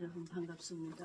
여러분 반갑습니다.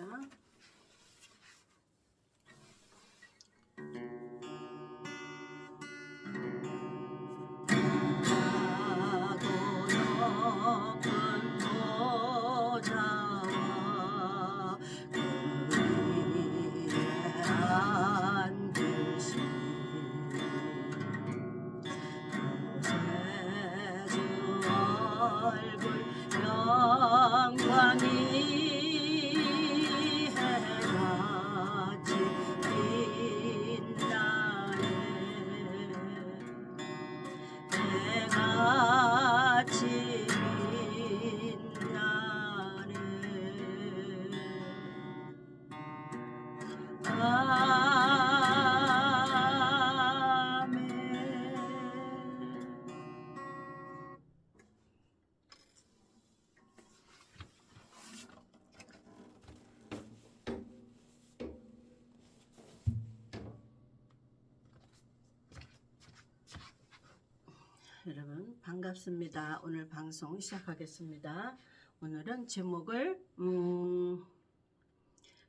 여러분 반갑습니다. 오늘 방송 시작하겠습니다. 오늘은 제목을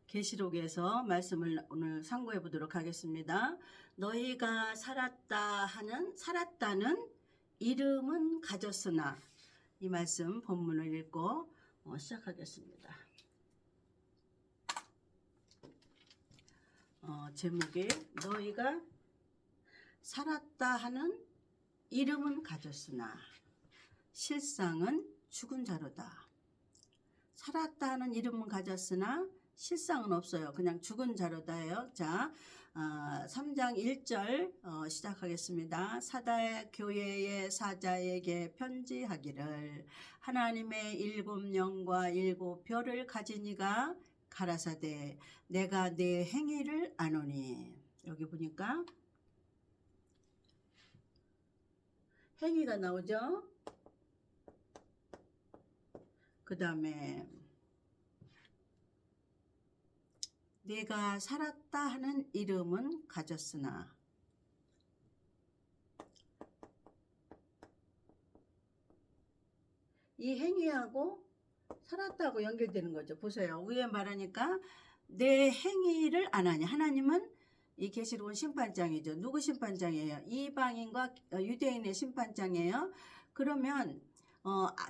계시록에서 말씀을 오늘 상고해 보도록 하겠습니다. 너희가 살았다는 이름은 가졌으나, 이 말씀 본문을 읽고 시작하겠습니다. 제목이 너희가 살았다 하는 이름은 가졌으나 실상은 죽은 자로다. 살았다 하는 이름은 가졌으나 실상은 없어요. 그냥 죽은 자로다예요. 자, 3장 1절 시작하겠습니다. 사대 교회의 사자에게 편지하기를 하나님의 7영과 7별을 가진 이가 가라사대 내가 네 행위를 아노니. 여기 보니까 행위가 나오죠. 그 다음에 내가 살았다 하는 이름은 가졌으나, 이 행위하고 살았다고 연결되는 거죠. 보세요. 위에 말하니까 내 행위를 안 하냐. 하나님은 이 계시록은 심판장이죠. 누구 심판장이에요? 이방인과 유대인의 심판장이에요. 그러면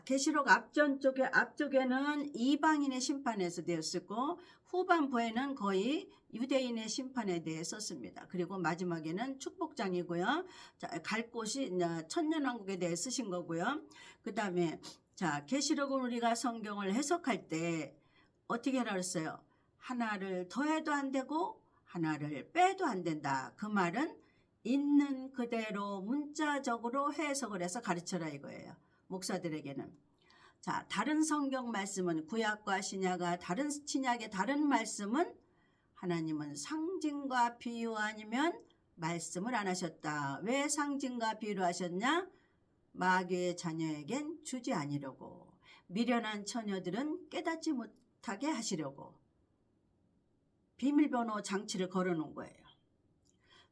계시록 앞쪽에는 이방인의 심판에서 되었었고 후반부에는 거의 유대인의 심판에 대해 썼습니다. 그리고 마지막에는 축복장이고요. 자, 갈 곳이 천년왕국에 대해 쓰신 거고요. 그 다음에 자, 계시록은 우리가 성경을 해석할 때 어떻게 하라 그랬어요? 하나를 더해도 안 되고 하나를 빼도 안 된다. 그 말은 있는 그대로 문자적으로 해석을 해서 가르쳐라 이거예요. 목사들에게는. 자, 다른 성경 말씀은 구약과 신약의 다른 말씀은 하나님은 상징과 비유 아니면 말씀을 안 하셨다. 왜 상징과 비유를 하셨냐? 마귀의 자녀에겐 주지 아니려고, 미련한 처녀들은 깨닫지 못하게 하시려고 비밀번호 장치를 걸어놓은 거예요.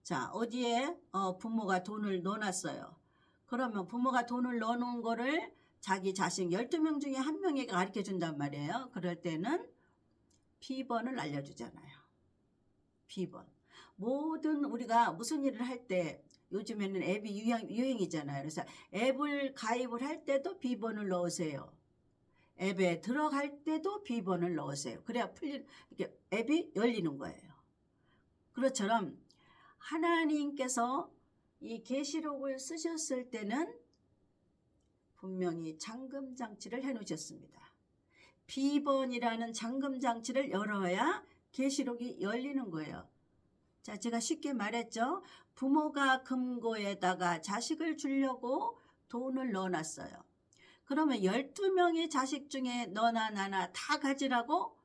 자, 어디에 부모가 돈을 넣어놨어요. 그러면 부모가 돈을 넣어놓은 거를 자기 자식 12명 중에 한 명에게 가르쳐 준단 말이에요. 그럴 때는 비번을 알려주잖아요. 비번. 모든 우리가 무슨 일을 할 때 요즘에는 앱이 유행이잖아요. 그래서 앱을 가입을 할 때도 비번을 넣으세요. 앱에 들어갈 때도 비번을 넣으세요. 그래야 이렇게 앱이 열리는 거예요. 그것처럼 하나님께서 이 계시록을 쓰셨을 때는 분명히 잠금장치를 해놓으셨습니다. 비번이라는 잠금장치를 열어야 계시록이 열리는 거예요. 자, 제가 쉽게 말했죠. 부모가 금고에다가 자식을 주려고 돈을 넣어놨어요. 그러면 12명의 자식 중에 너나 나나 다 가지라고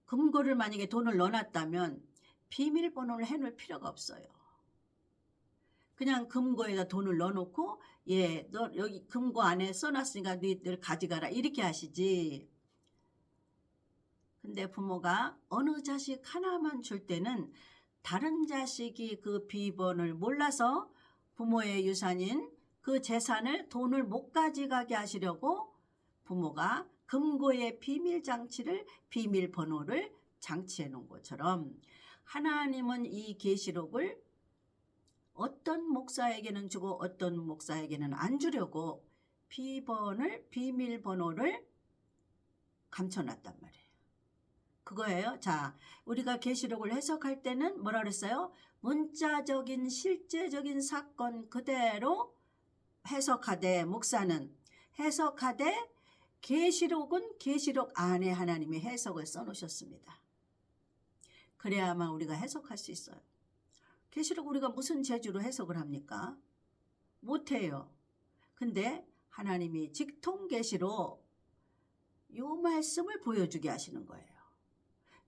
금고를 만약에 돈을 넣어놨다면 비밀번호를 해놓을 필요가 없어요. 그냥 금고에다 돈을 넣어놓고 너 여기 금고 안에 써놨으니까 너희들 가져가라 이렇게 하시지. 근데 부모가 어느 자식 하나만 줄 때는 다른 자식이 그 비번을 몰라서 부모의 유산인 그 재산을 돈을 못 가져가게 하시려고 부모가 금고의 비밀 장치를 비밀 번호를 장치해 놓은 것처럼 하나님은 이 계시록을 어떤 목사에게는 주고 어떤 목사에게는 안 주려고 비밀 번호를 감춰놨단 말이에요. 그거예요. 자, 우리가 계시록을 해석할 때는 뭐라 그랬어요? 문자적인 실제적인 사건 그대로 해석하되, 목사는 해석하되, 계시록은 계시록 안에 하나님이 해석을 써놓으셨습니다. 그래야만 우리가 해석할 수 있어요. 계시록 우리가 무슨 재주로 해석을 합니까? 못해요. 근데 하나님이 직통계시로 요 말씀을 보여주게 하시는 거예요.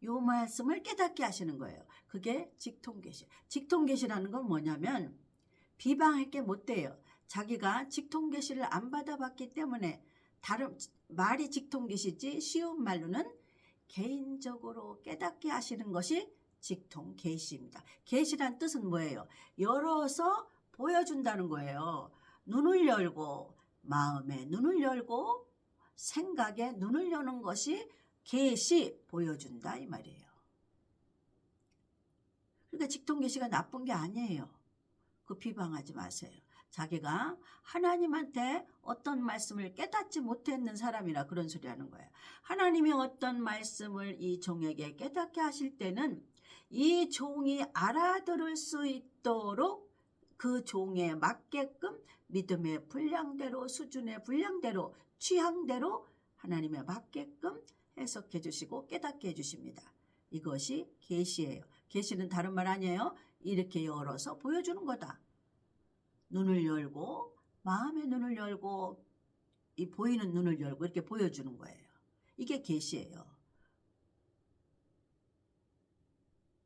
요 말씀을 깨닫게 하시는 거예요. 그게 직통계시. 직통계시라는 건 뭐냐면 비방할 게 못 돼요. 자기가 직통계시를 안 받아봤기 때문에 다른 말이 직통계시지 쉬운 말로는 개인적으로 깨닫게 하시는 것이 직통계시입니다. 계시란 뜻은 뭐예요? 열어서 보여준다는 거예요. 눈을 열고 마음의 눈을 열고 생각의 눈을 여는 것이 계시, 보여준다 이 말이에요. 그러니까 직통계시가 나쁜 게 아니에요. 그 비방하지 마세요. 자기가 하나님한테 어떤 말씀을 깨닫지 못했는 사람이라 그런 소리 하는 거예요. 하나님이 어떤 말씀을 이 종에게 깨닫게 하실 때는 이 종이 알아들을 수 있도록 그 종에 맞게끔 믿음의 분량대로, 수준의 분량대로, 취향대로 하나님에 맞게끔 해석해 주시고 깨닫게 해 주십니다. 이것이 계시예요. 계시는 다른 말 아니에요. 이렇게 열어서 보여주는 거다. 눈을 열고 마음의 눈을 열고 이 보이는 눈을 열고 이렇게 보여주는 거예요. 이게 계시예요.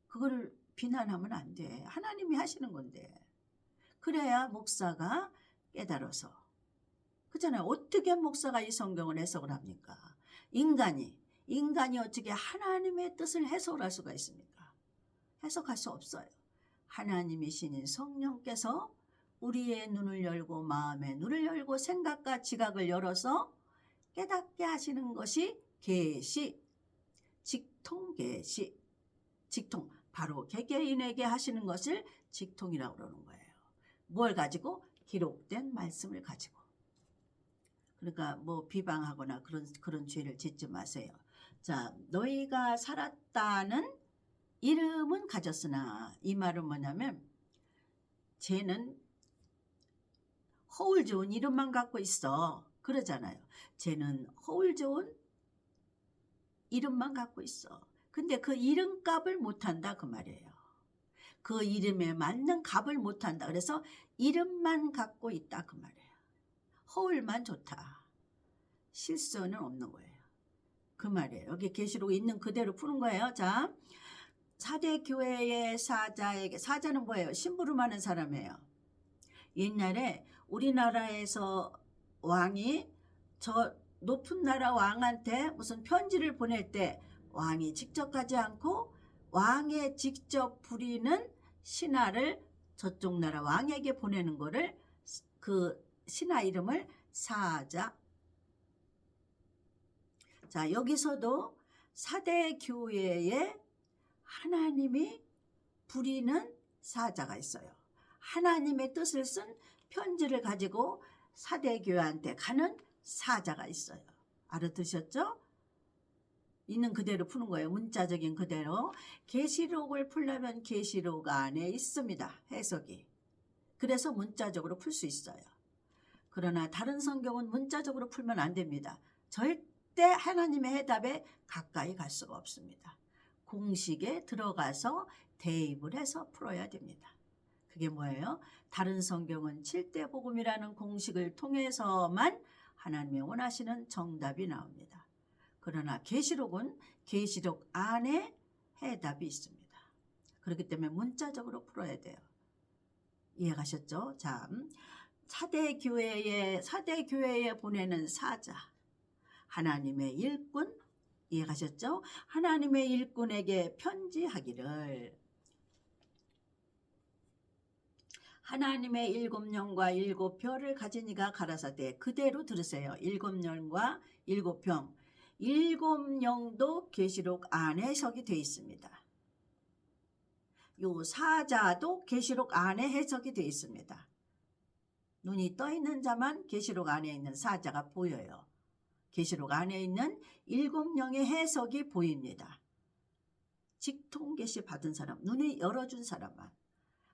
그거를 비난하면 안 돼. 하나님이 하시는 건데. 그래야 목사가 깨달아서. 그렇잖아요. 어떻게 목사가 이 성경을 해석을 합니까? 인간이 어떻게 하나님의 뜻을 해석을 할 수가 있습니까? 해석할 수 없어요. 하나님이신 성령께서 우리의 눈을 열고 마음의 눈을 열고 생각과 지각을 열어서 깨닫게 하시는 것이 계시, 직통계시. 직통, 바로 개개인에게 하시는 것을 직통이라고 그러는 거예요. 뭘 가지고? 기록된 말씀을 가지고. 그러니까 뭐 비방하거나 그런 죄를 짓지 마세요. 자, 너희가 살았다는 이름은 가졌으나, 이 말은 뭐냐면 쟤는 허울 좋은 이름만 갖고 있어. 그러잖아요. 쟤는 허울 좋은 이름만 갖고 있어. 근데 그 이름값을 못한다 그 말이에요. 그 이름에 맞는 값을 못한다. 그래서 이름만 갖고 있다 그 말이에요. 허울만 좋다. 실수는 없는 거예요. 그 말이에요. 여기 계시록에 있는 그대로 푸는 거예요. 자, 4대 교회의 사자에게, 사자는 뭐예요? 심부름하는 사람이에요. 옛날에 우리나라에서 왕이 저 높은 나라 왕한테 무슨 편지를 보낼 때 왕이 직접 가지 않고 왕에 직접 부리는 신하를 저쪽 나라 왕에게 보내는 거를, 그 신하 이름을 사자. 자, 여기서도 4대 교회에 하나님이 부리는 사자가 있어요. 하나님의 뜻을 쓴 편지를 가지고 4대 교회한테 가는 사자가 있어요. 알아두셨죠? 있는 그대로 푸는 거예요. 문자적인 그대로. 계시록을 풀려면 계시록 안에 있습니다. 해석이. 그래서 문자적으로 풀 수 있어요. 그러나 다른 성경은 문자적으로 풀면 안 됩니다. 절대 하나님의 해답에 가까이 갈 수가 없습니다. 공식에 들어가서 대입을 해서 풀어야 됩니다. 그게 뭐예요? 다른 성경은 7대 복음이라는 공식을 통해서만 하나님이 원하시는 정답이 나옵니다. 그러나 계시록은 계시록 안에 해답이 있습니다. 그렇기 때문에 문자적으로 풀어야 돼요. 이해가셨죠? 자, 4대 교회에 보내는 사자, 하나님의 일꾼, 이해가셨죠? 하나님의 일꾼에게 편지하기를, 하나님의 7영과 7별을 가진 이가 가라사대, 그대로 들으세요. 7영과 7병, 일곱 영도 계시록 안에 해석이 되어 있습니다. 요 사자도 계시록 안에 해석이 되어 있습니다. 눈이 떠 있는 자만 계시록 안에 있는 사자가 보여요. 계시록 안에 있는 일곱 영의 해석이 보입니다. 직통 계시 받은 사람, 눈을 열어준 사람만,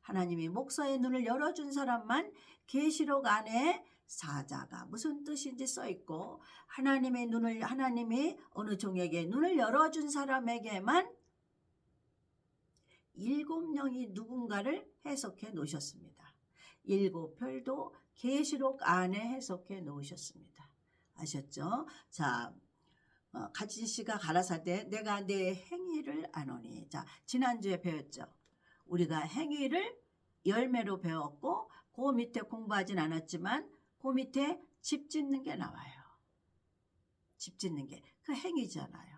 하나님이 목사의 눈을 열어준 사람만 계시록 안에 사자가 무슨 뜻인지 써 있고, 하나님이 어느 종에게 눈을 열어준 사람에게만 일곱 영이 누군가를 해석해 놓으셨습니다. 일곱 별도 계시록 안에 해석해 놓으셨습니다. 아셨죠? 자, 가진 씨가 가라사대 내가 내 행위를 아노니. 자, 지난주에 배웠죠. 우리가 행위를 열매로 배웠고 그 밑에 공부하진 않았지만 그 밑에 집 짓는 게 나와요. 집 짓는 게 그 행위잖아요.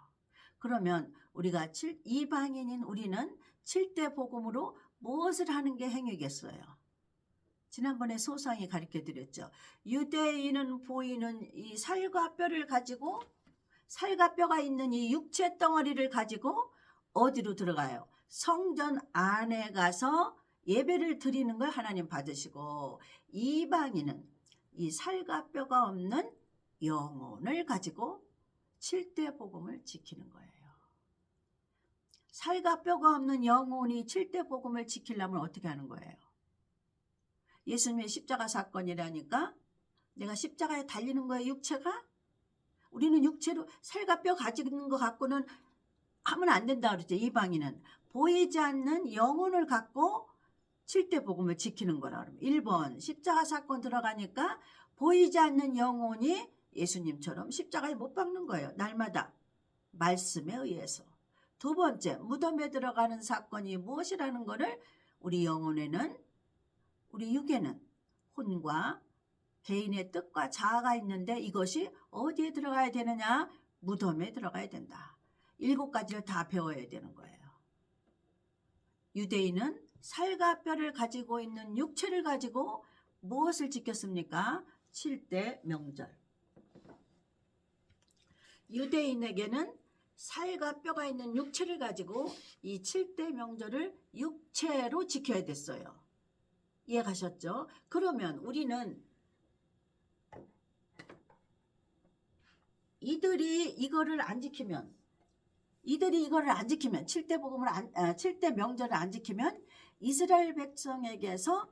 그러면 우리가 이방인인 우리는 7대 복음으로 무엇을 하는 게 행위겠어요? 지난번에 소상히 가르쳐 드렸죠. 유대인은 보이는 이 살과 뼈를 가지고, 살과 뼈가 있는 이 육체 덩어리를 가지고 어디로 들어가요? 성전 안에 가서 예배를 드리는 걸 하나님 받으시고, 이방인은 이 살과 뼈가 없는 영혼을 가지고 7대 복음을 지키는 거예요. 살과 뼈가 없는 영혼이 7대 복음을 지키려면 어떻게 하는 거예요? 예수님의 십자가 사건이라니까. 내가 십자가에 달리는 거예요, 육체가? 우리는 육체로 살과 뼈 가지는 거 갖고는 하면 안 된다 그러죠. 이방인은 보이지 않는 영혼을 갖고 7대 복음을 지키는 거라 그러면 1번 십자가 사건 들어가니까 보이지 않는 영혼이 예수님처럼 십자가에 못 박는 거예요. 날마다 말씀에 의해서. 두 번째, 무덤에 들어가는 사건이 무엇이라는 거를 우리 영혼에는, 우리 육에는 혼과 개인의 뜻과 자아가 있는데 이것이 어디에 들어가야 되느냐? 무덤에 들어가야 된다. 7가지를 다 배워야 되는 거예요. 유대인은 살과 뼈를 가지고 있는 육체를 가지고 무엇을 지켰습니까? 7대 명절. 유대인에게는 살과 뼈가 있는 육체를 가지고 이 7대 명절을 육체로 지켜야 됐어요. 이해가셨죠? 그러면 우리는 이들이 이거를 안 지키면 7대 복음을 7대 명절을 안 지키면 이스라엘 백성에게서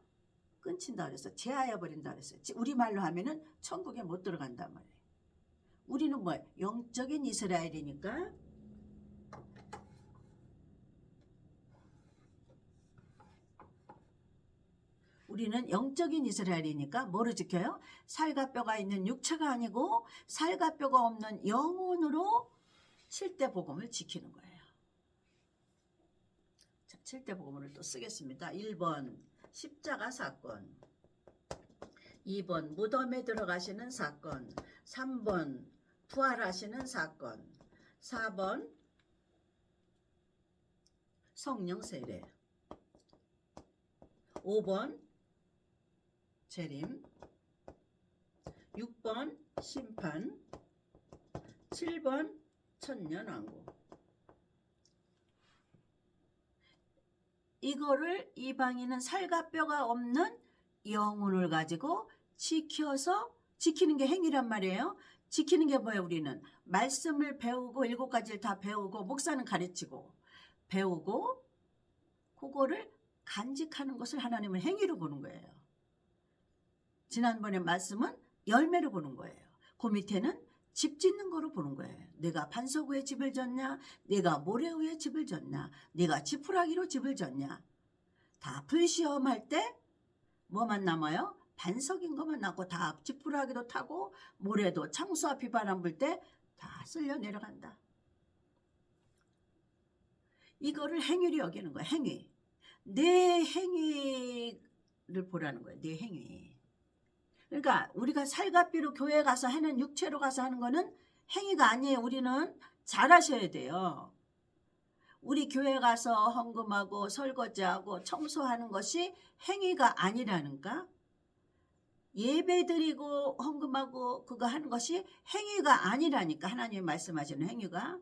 끊친다 그랬어. 제하여 버린다 그랬어요. 우리말로 하면은 천국에 못 들어간단 말이에요. 우리는 뭐예요? 영적인 이스라엘이니까 우리는 영적인 이스라엘이니까 뭐를 지켜요? 살과 뼈가 있는 육체가 아니고 살과 뼈가 없는 영혼으로 7대 복음을 지키는 거예요. 자, 7대 복음을 또 쓰겠습니다. 1번 십자가 사건, 2번 무덤에 들어가시는 사건, 3번 부활하시는 사건, 4번 성령 세례, 5번 재림, 6번 심판, 7번 천년왕국. 이거를 이방인은 살과 뼈가 없는 영혼을 가지고 지키는 게 행위란 말이에요. 지키는 게 뭐예요? 우리는 말씀을 배우고 7가지를 다 배우고 목사는 가르치고 배우고 그거를 간직하는 것을 하나님은 행위로 보는 거예요. 지난번에 말씀은 열매로 보는 거예요. 그 밑에는 집 짓는 거로 보는 거예요. 내가 반석 위에 집을 졌냐? 내가 모래 위에 집을 졌냐? 내가 지푸라기로 집을 졌냐? 다 불시험할 때 뭐만 남아요? 반석인 것만 남고 다 지푸라기도 타고 모래도 창수와 비바람 불 때 다 쓸려 내려간다. 이거를 행위로 여기는 거예요. 행위. 내 행위를 보라는 거예요. 내 행위. 그러니까 우리가 살과 뼈로 교회 가서 하는, 육체로 가서 하는 거는 행위가 아니에요. 우리는 잘하셔야 돼요. 우리 교회 가서 헌금하고 설거지하고 청소하는 것이 행위가 아니라는가? 예배드리고 헌금하고 그거 하는 것이 행위가 아니라니까. 하나님이 말씀하시는 행위가.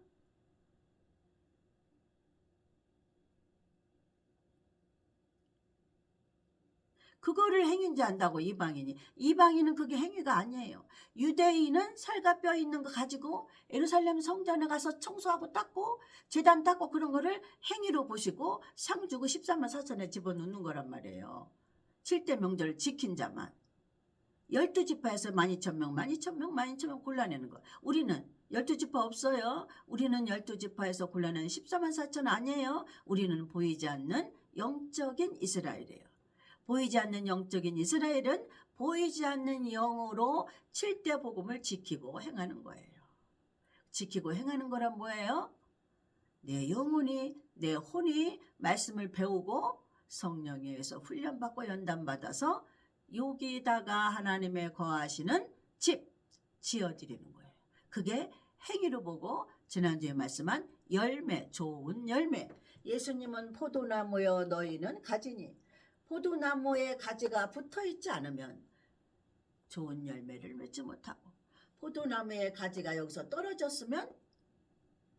그거를 행위인 줄 안다고 이방인이. 이방인은 그게 행위가 아니에요. 유대인은 살과 뼈 있는 거 가지고 예루살렘 성전에 가서 청소하고 닦고 제단 닦고 그런 거를 행위로 보시고 상 주고 14만 4천에 집어넣는 거란 말이에요. 7대 명절을 지킨 자만. 12지파에서 12,000명, 12,000명, 12,000명 골라내는 거. 우리는 12지파 없어요. 우리는 12지파에서 골라내는 14만 4천 아니에요. 우리는 보이지 않는 영적인 이스라엘이에요. 보이지 않는 영적인 이스라엘은 보이지 않는 영으로 7대 복음을 지키고 행하는 거예요. 지키고 행하는 거란 뭐예요? 내 영혼이, 내 혼이 말씀을 배우고 성령에 의해서 훈련받고 연단받아서 여기다가 하나님의 거하시는 집 지어드리는 거예요. 그게 행위로 보고 지난주에 말씀한 열매, 좋은 열매. 예수님은 포도나무여 너희는 가지니. 포도나무에 가지가 붙어있지 않으면 좋은 열매를 맺지 못하고, 포도나무의 가지가 여기서 떨어졌으면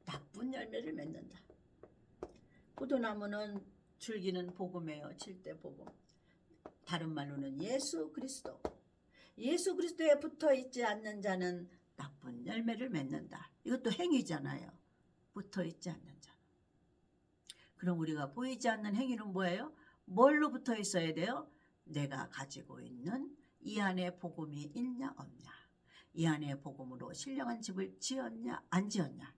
나쁜 열매를 맺는다. 포도나무는 줄기는 복음이에요. 7대 복음. 다른 말로는 예수 그리스도. 예수 그리스도에 붙어있지 않는 자는 나쁜 열매를 맺는다. 이것도 행위잖아요. 붙어있지 않는 자. 그럼 우리가 보이지 않는 행위는 뭐예요? 뭘로 붙어 있어야 돼요? 내가 가지고 있는 이 안에 복음이 있냐 없냐. 이 안에 복음으로 신령한 집을 지었냐 안 지었냐.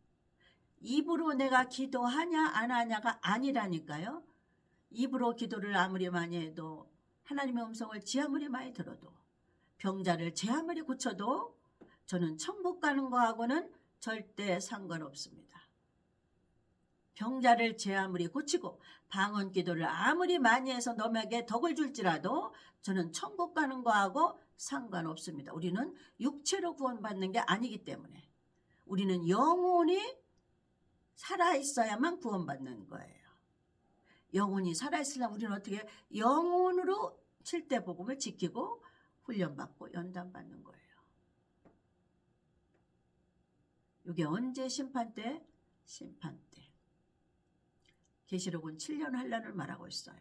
입으로 내가 기도하냐 안 하냐가 아니라니까요. 입으로 기도를 아무리 많이 해도, 하나님의 음성을 지 아무리 많이 들어도, 병자를 제 아무리 고쳐도 저는 천국 가는 거하고는 절대 상관없습니다. 병자를 제 아무리 고치고 방언 기도를 아무리 많이 해서 너에게 덕을 줄지라도 저는 천국 가는 거하고 상관없습니다. 우리는 육체로 구원받는 게 아니기 때문에. 우리는 영혼이 살아있어야만 구원받는 거예요. 영혼이 살아있으려면 우리는 어떻게 영혼으로 7대 복음을 지키고 훈련받고 연단받는 거예요. 이게 언제 심판 때? 심판 때. 계시록은 7년 환란을 말하고 있어요.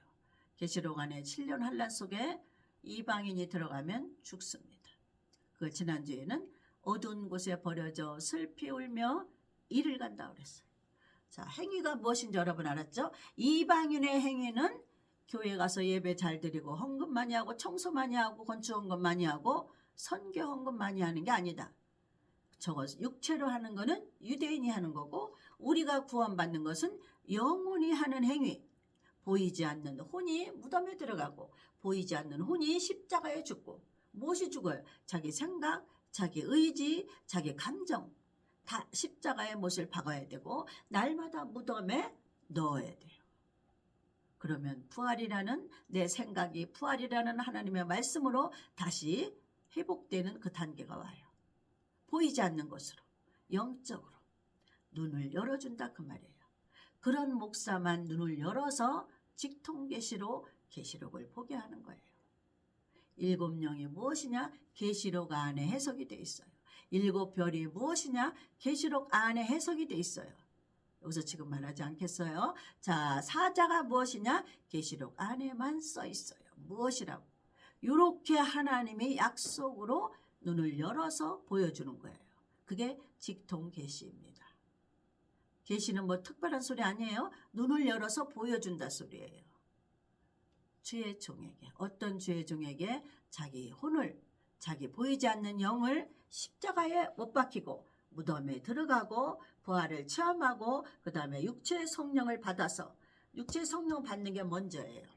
계시록 안에 7년 환란 속에 이방인이 들어가면 죽습니다. 그 지난주에는 어두운 곳에 버려져 슬피 울며 이를 간다 그랬어요. 자, 행위가 무엇인지 여러분 알았죠? 이방인의 행위는 교회 가서 예배 잘 드리고 헌금 많이 하고 청소 많이 하고 건축 헌금 많이 하고 선교 헌금 많이 하는 게 아니다. 저것 육체로 하는 거는 유대인이 하는 거고, 우리가 구원받는 것은 영혼이 하는 행위. 보이지 않는 혼이 무덤에 들어가고 보이지 않는 혼이 십자가에 죽고. 무엇이 죽어요? 자기 생각, 자기 의지, 자기 감정 다 십자가에 못을 박아야 되고 날마다 무덤에 넣어야 돼요. 그러면 부활이라는, 내 생각이 부활이라는 하나님의 말씀으로 다시 회복되는 그 단계가 와요. 보이지 않는 것으로, 영적으로 눈을 열어준다 그 말이에요. 그런 목사만 눈을 열어서 직통계시로 계시록을 보게 하는 거예요. 7영이 무엇이냐? 계시록 안에 해석이 돼 있어요. 7별이 무엇이냐? 계시록 안에 해석이 돼 있어요. 여기서 지금 말하지 않겠어요? 자, 사자가 무엇이냐? 계시록 안에만 써 있어요. 무엇이라고? 이렇게 하나님이 약속으로 눈을 열어서 보여주는 거예요. 그게 직통계시입니다. 계시는 뭐 특별한 소리 아니에요. 눈을 열어서 보여준다 소리예요. 주의 종에게, 어떤 주의 종에게 자기 혼을, 자기 보이지 않는 영을 십자가에 못 박히고 무덤에 들어가고 부활을 체험하고 그 다음에 육체의 성령을 받아서, 육체의 성령 받는 게 먼저예요.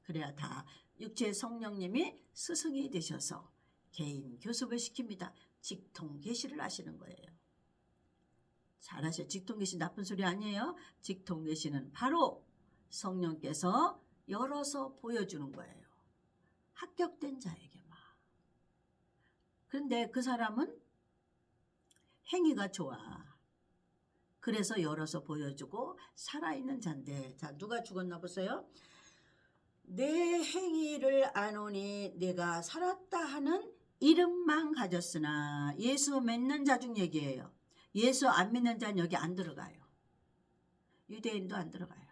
그래야 다 육체의 성령님이 스승이 되셔서 개인 교습을 시킵니다. 직통계시를 하시는 거예요. 잘하셔. 직통계시 나쁜 소리 아니에요. 직통계시는 바로 성령께서 열어서 보여주는 거예요. 합격된 자에게만. 그런데 그 사람은 행위가 좋아. 그래서 열어서 보여주고 살아있는 자인데, 자, 누가 죽었나 보세요. 내 행위를 아노니 내가 살았다 하는 이름만 가졌으나 예수 믿는 자 중 얘기예요. 예수 안 믿는 자는 여기 안 들어가요. 유대인도 안 들어가요.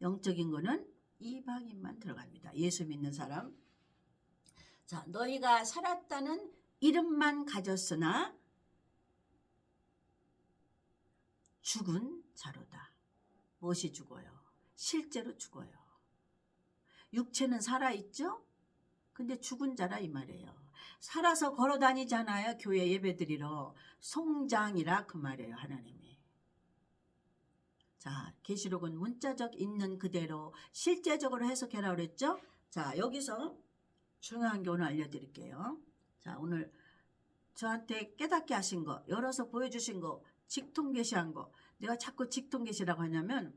영적인 거는 이방인만 들어갑니다. 예수 믿는 사람. 자, 너희가 살았다는 이름만 가졌으나 죽은 자로다. 무엇이 죽어요? 실제로 죽어요. 육체는 살아있죠? 근데 죽은 자라 이 말이에요. 살아서 걸어 다니잖아요. 교회 예배드리러. 송장이라 그 말이에요. 하나님이. 자, 계시록은 문자적 있는 그대로 실제적으로 해석해라 그랬죠? 자, 여기서 중요한 게 오늘 알려드릴게요. 자, 오늘 저한테 깨닫게 하신 거, 열어서 보여주신 거, 직통계시한 거. 내가 자꾸 직통계시라고 하냐면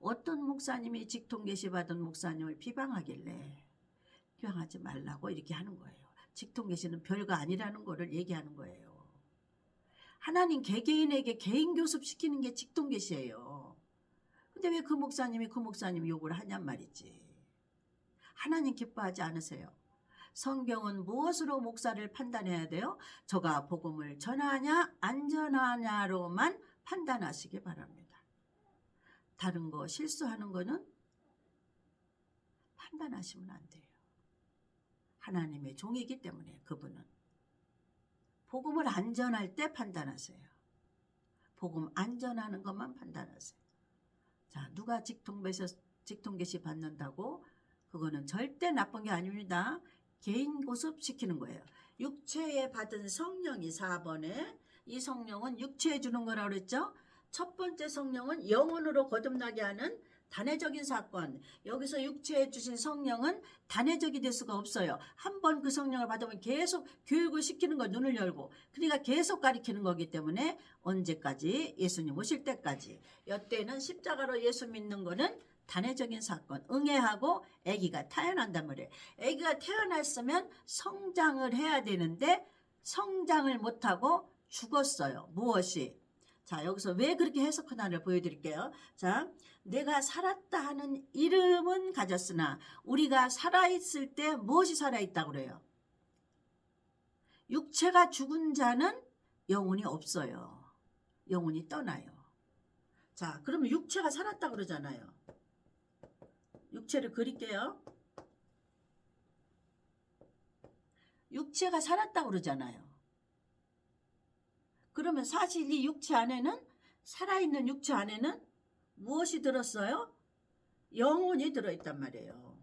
어떤 목사님이 직통계시 받은 목사님을 비방하길래 비방하지 말라고 이렇게 하는 거예요. 직통계시는 별거 아니라는 거를 얘기하는 거예요. 하나님 개개인에게 개인 교습시키는 게 직통계시예요. 근데 왜 그 목사님이 욕을 하냔 말이지. 하나님 기뻐하지 않으세요? 성경은 무엇으로 목사를 판단해야 돼요? 저가 복음을 전하냐 안 전하냐로만 판단하시기 바랍니다. 다른 거 실수하는 거는 판단하시면 안 돼요. 하나님의 종이기 때문에 그분은. 복음을 안 전할 때 판단하세요. 복음 안 전하는 것만 판단하세요. 자, 누가 직통계시 받는다고? 그거는 절대 나쁜 게 아닙니다. 개인 고습시키는 거예요. 육체에 받은 성령이 4번에 이 성령은 육체에 주는 거라고 그랬죠. 첫 번째 성령은 영혼으로 거듭나게 하는 단회적인 사건. 여기서 육체에 주신 성령은 단회적이 될 수가 없어요. 한 번 그 성령을 받으면 계속 교육을 시키는 거 눈을 열고 그러니까 계속 가르치는 거기 때문에 언제까지? 예수님 오실 때까지. 이때는 십자가로 예수 믿는 거는 단회적인 사건. 응애하고 아기가 태어난단 말이에요. 아기가 태어났으면 성장을 해야 되는데 성장을 못하고 죽었어요. 무엇이? 자, 여기서 왜 그렇게 해석하나를 보여드릴게요. 자, 내가 살았다 하는 이름은 가졌으나 우리가 살아있을 때 무엇이 살아있다고 그래요? 육체가 죽은 자는 영혼이 없어요. 영혼이 떠나요. 자, 그러면 육체가 살았다고 그러잖아요. 육체를 그릴게요. 육체가 살았다고 그러잖아요. 그러면 사실 이 육체 안에는 살아있는 육체 안에는 무엇이 들었어요? 영혼이 들어있단 말이에요.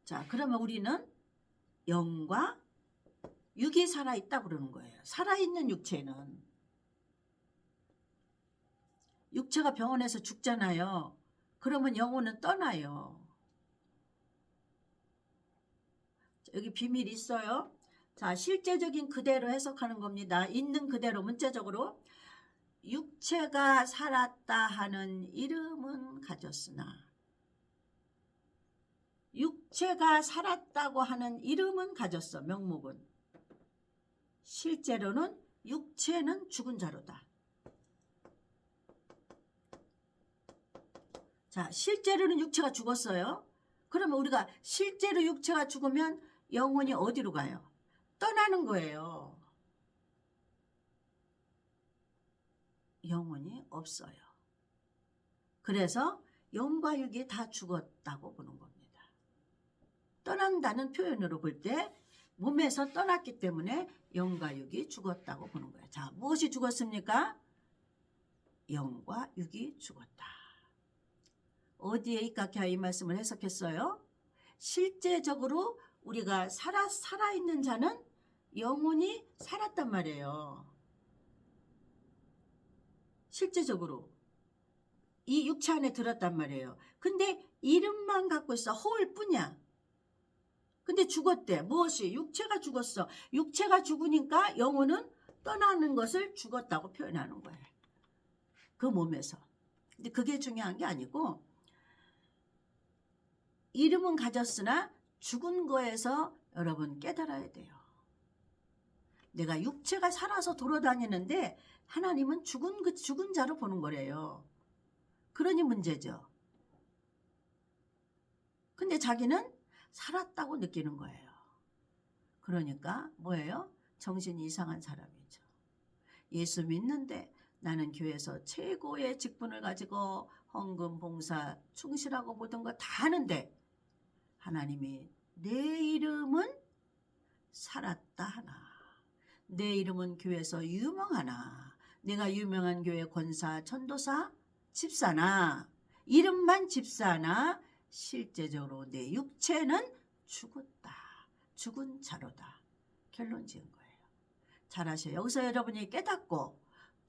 자, 그러면 우리는 영과 육이 살아있다고 그러는 거예요. 살아있는 육체는. 육체가 병원에서 죽잖아요. 그러면 영혼은 떠나요. 여기 비밀이 있어요. 자, 실제적인 그대로 해석하는 겁니다. 있는 그대로 문자적으로. 육체가 살았다 하는 이름은 가졌으나 육체가 살았다고 하는 이름은 가졌어. 명목은. 실제로는 육체는 죽은 자로다. 자, 실제로는 육체가 죽었어요. 그러면 우리가 실제로 육체가 죽으면 영혼이 어디로 가요? 떠나는 거예요. 영혼이 없어요. 그래서 영과 육이 다 죽었다고 보는 겁니다. 떠난다는 표현으로 볼 때 몸에서 떠났기 때문에 영과 육이 죽었다고 보는 거예요. 자, 무엇이 죽었습니까? 영과 육이 죽었다. 어디에 입각해야 이 말씀을 해석했어요? 실제적으로 우리가 살아있는 자는 영혼이 살았단 말이에요. 실제적으로 이 육체 안에 들었단 말이에요. 근데 이름만 갖고 있어. 허울 뿐이야. 근데 죽었대. 무엇이? 육체가 죽었어. 육체가 죽으니까 영혼은 떠나는 것을 죽었다고 표현하는 거예요. 그 몸에서. 근데 그게 중요한 게 아니고 이름은 가졌으나 죽은 거에서 여러분 깨달아야 돼요. 내가 육체가 살아서 돌아다니는데 하나님은 죽은 자로 보는 거래요. 그러니 문제죠. 근데 자기는 살았다고 느끼는 거예요. 그러니까 뭐예요? 정신이 이상한 사람이죠. 예수 믿는데 나는 교회에서 최고의 직분을 가지고 헌금, 봉사, 충실하고 모든 거 다 하는데 하나님이 내 이름은 살았다 하나, 내 이름은 교회에서 유명하나, 내가 유명한 교회 권사, 전도사, 집사나, 이름만 집사나 실제적으로 내 육체는 죽었다. 죽은 자로다. 결론 지은 거예요. 잘하셔요. 여기서 여러분이 깨닫고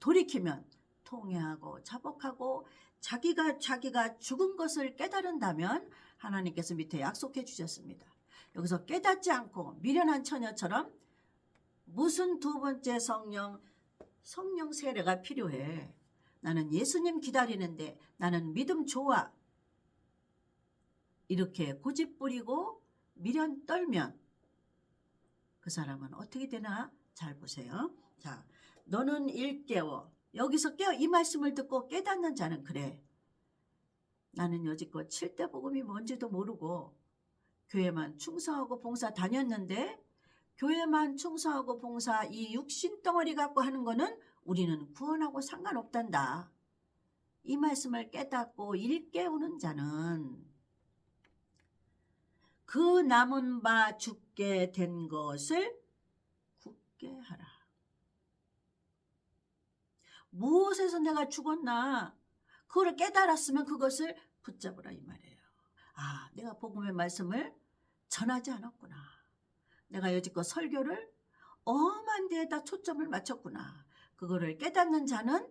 돌이키면 통회하고 자복하고 자기가 죽은 것을 깨달은다면 하나님께서 밑에 약속해 주셨습니다. 여기서 깨닫지 않고 미련한 처녀처럼 무슨 두 번째 성령 세례가 필요해. 나는 예수님 기다리는데 나는 믿음 좋아. 이렇게 고집 부리고 미련 떨면 그 사람은 어떻게 되나 잘 보세요. 자, 너는 일깨워. 여기서 이 말씀을 듣고 깨닫는 자는 그래. 나는 여지껏 7대 복음이 뭔지도 모르고 교회만 충성하고 봉사 다녔는데 교회만 충성하고 봉사 이 육신 덩어리 갖고 하는 거는 우리는 구원하고 상관없단다. 이 말씀을 깨닫고 일깨우는 자는 그 남은 바 죽게 된 것을 굳게 하라. 무엇에서 내가 죽었나? 그걸 깨달았으면 그것을 붙잡으라 이 말이에요. 아, 내가 복음의 말씀을 전하지 않았구나. 내가 여지껏 설교를 엄한 데에다 초점을 맞췄구나. 그거를 깨닫는 자는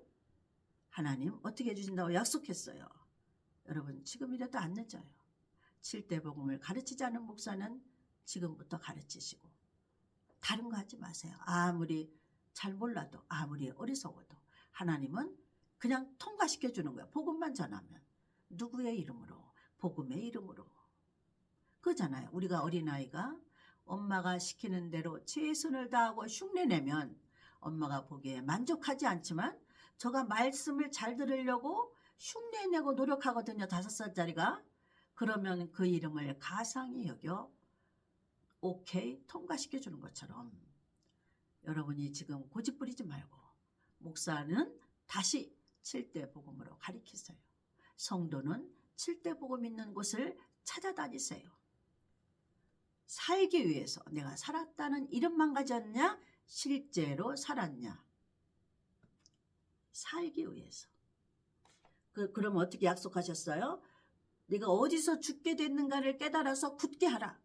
하나님 어떻게 해주신다고 약속했어요. 여러분 지금이라도 안 늦어요. 7대 복음을 가르치지 않은 목사는 지금부터 가르치시고 다른 거 하지 마세요. 아무리 잘 몰라도 아무리 어리석어도 하나님은 그냥 통과시켜 주는 거예요. 복음만 전하면. 누구의 이름으로? 복음의 이름으로. 그잖아요. 우리가 어린아이가 엄마가 시키는 대로 최선을 다하고 흉내내면 엄마가 보기에 만족하지 않지만 저가 말씀을 잘 들으려고 흉내내고 노력하거든요. 5살짜리가. 그러면 그 이름을 가상히 여겨 오케이 통과시켜 주는 것처럼 여러분이 지금 고집 부리지 말고 목사는 다시 7대 복음으로 가리키세요. 성도는 7대 복음 있는 곳을 찾아다니세요. 살기 위해서 내가 살았다는 이름만 가졌냐? 실제로 살았냐? 살기 위해서. 그럼 어떻게 약속하셨어요? 내가 어디서 죽게 됐는가를 깨달아서 굳게 하라.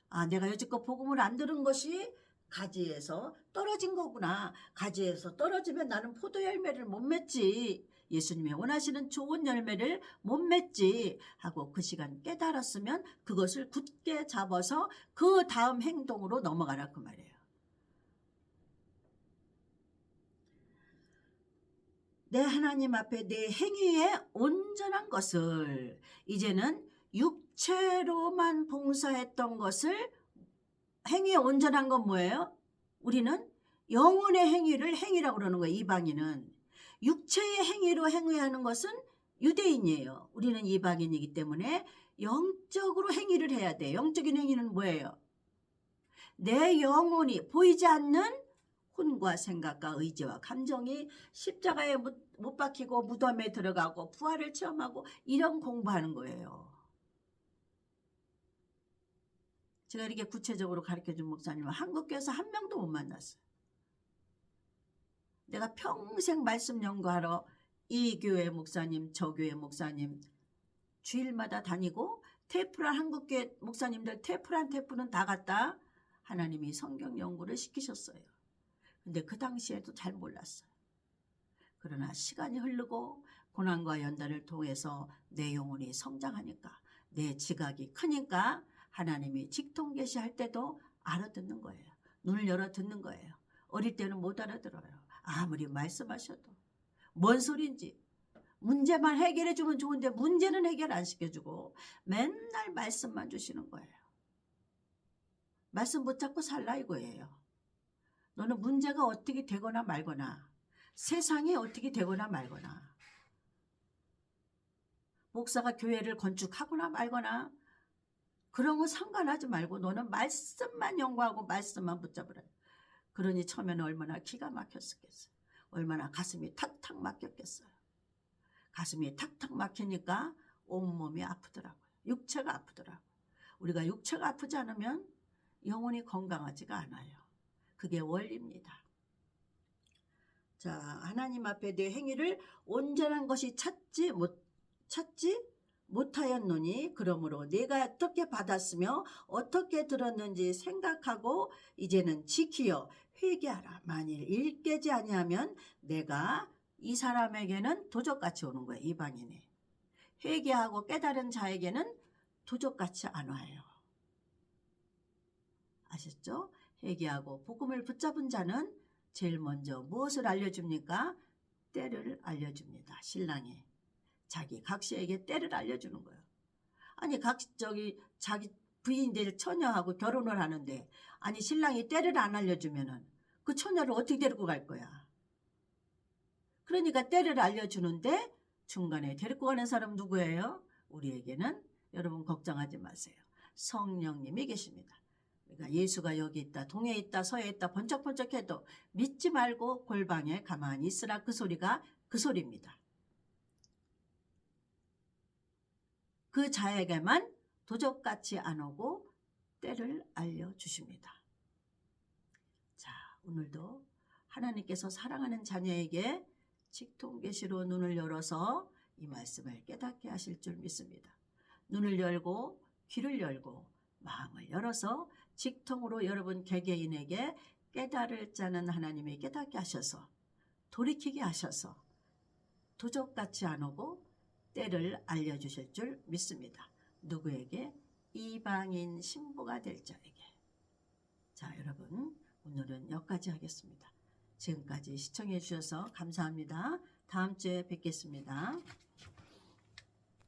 아, 내가 여지껏 복음을 안 들은 것이 가지에서 떨어진 거구나. 가지에서 떨어지면 나는 포도 열매를 못 맺지. 예수님이 원하시는 좋은 열매를 못 맺지 하고 그 시간 깨달았으면 그것을 굳게 잡아서 그 다음 행동으로 넘어가라 그 말이에요. 내 하나님 앞에 내 행위에 온전한 것을 이제는 육체로만 봉사했던 것을 행위에 온전한 건 뭐예요? 우리는 영혼의 행위를 행위라고 그러는 거예요. 이방인은. 육체의 행위로 행위하는 것은 유대인이에요. 우리는 이방인이기 때문에 영적으로 행위를 해야 돼. 영적인 행위는 뭐예요? 내 영혼이 보이지 않는 혼과 생각과 의지와 감정이 십자가에 못 박히고 무덤에 들어가고 부활을 체험하고 이런 공부하는 거예요. 제가 이렇게 구체적으로 가르쳐준 목사님은 한국교회에서 한 명도 못 만났어요. 내가 평생 말씀 연구하러 이 교회 목사님, 저 교회 목사님 주일마다 다니고 테프란 한국교회 목사님들 테프는 다 갔다 하나님이 성경 연구를 시키셨어요. 근데 그 당시에도 잘 몰랐어요. 그러나 시간이 흐르고 고난과 연단을 통해서 내 영혼이 성장하니까 내 지각이 크니까 하나님이 직통계시할 때도 알아듣는 거예요. 눈을 열어 듣는 거예요. 어릴 때는 못 알아들어요. 아무리 말씀하셔도 뭔 소리인지 문제만 해결해 주면 좋은데 문제는 해결 안 시켜주고 맨날 말씀만 주시는 거예요. 말씀 붙잡고 살라 이거예요. 너는 문제가 어떻게 되거나 말거나 세상이 어떻게 되거나 말거나 목사가 교회를 건축하거나 말거나 그런 거 상관하지 말고 너는 말씀만 연구하고 말씀만 붙잡으라. 그러니 처음에는 얼마나 기가 막혔겠어요. 얼마나 가슴이 탁탁 막혔겠어요. 가슴이 탁탁 막히니까 온몸이 아프더라고요. 육체가 아프더라고요. 우리가 육체가 아프지 않으면 영혼이 건강하지가 않아요. 그게 원리입니다. 자, 하나님 앞에 내 행위를 온전한 것이 찾지 못하였노니 그러므로 내가 어떻게 받았으며 어떻게 들었는지 생각하고 이제는 지키어 회개하라. 만일 일깨지 아니하면 내가 이 사람에게는 도적같이 오는 거예요. 이방인이. 회개하고 깨달은 자에게는 도적같이 안 와요. 아셨죠? 회개하고 복음을 붙잡은 자는 제일 먼저 무엇을 알려줍니까? 때를 알려줍니다. 신랑이 자기 각시에게 때를 알려주는 거예요. 아니 자기 부인들 처녀하고 결혼을 하는데 아니 신랑이 때를 안 알려주면은 그 처녀를 어떻게 데리고 갈 거야? 그러니까 때를 알려주는데 중간에 데리고 가는 사람 누구예요? 우리에게는 여러분 걱정하지 마세요. 성령님이 계십니다. 그러니까 예수가 여기 있다, 동해 있다, 서해 있다 번쩍번쩍해도 믿지 말고 골방에 가만히 있으라. 그 소리가 그 소리입니다. 그 자에게만 도적같이 안 오고 때를 알려주십니다. 자, 오늘도 하나님께서 사랑하는 자녀에게 직통계시로 눈을 열어서 이 말씀을 깨닫게 하실 줄 믿습니다. 눈을 열고 귀를 열고 마음을 열어서 직통으로 여러분 개개인에게 깨달을 자는 하나님이 깨닫게 하셔서 돌이키게 하셔서 도적같이 안 오고 때를 알려주실 줄 믿습니다. 누구에게? 이방인 신부가 될 자에게. 자, 여러분 오늘은 여기까지 하겠습니다. 지금까지 시청해 주셔서 감사합니다. 다음 주에 뵙겠습니다.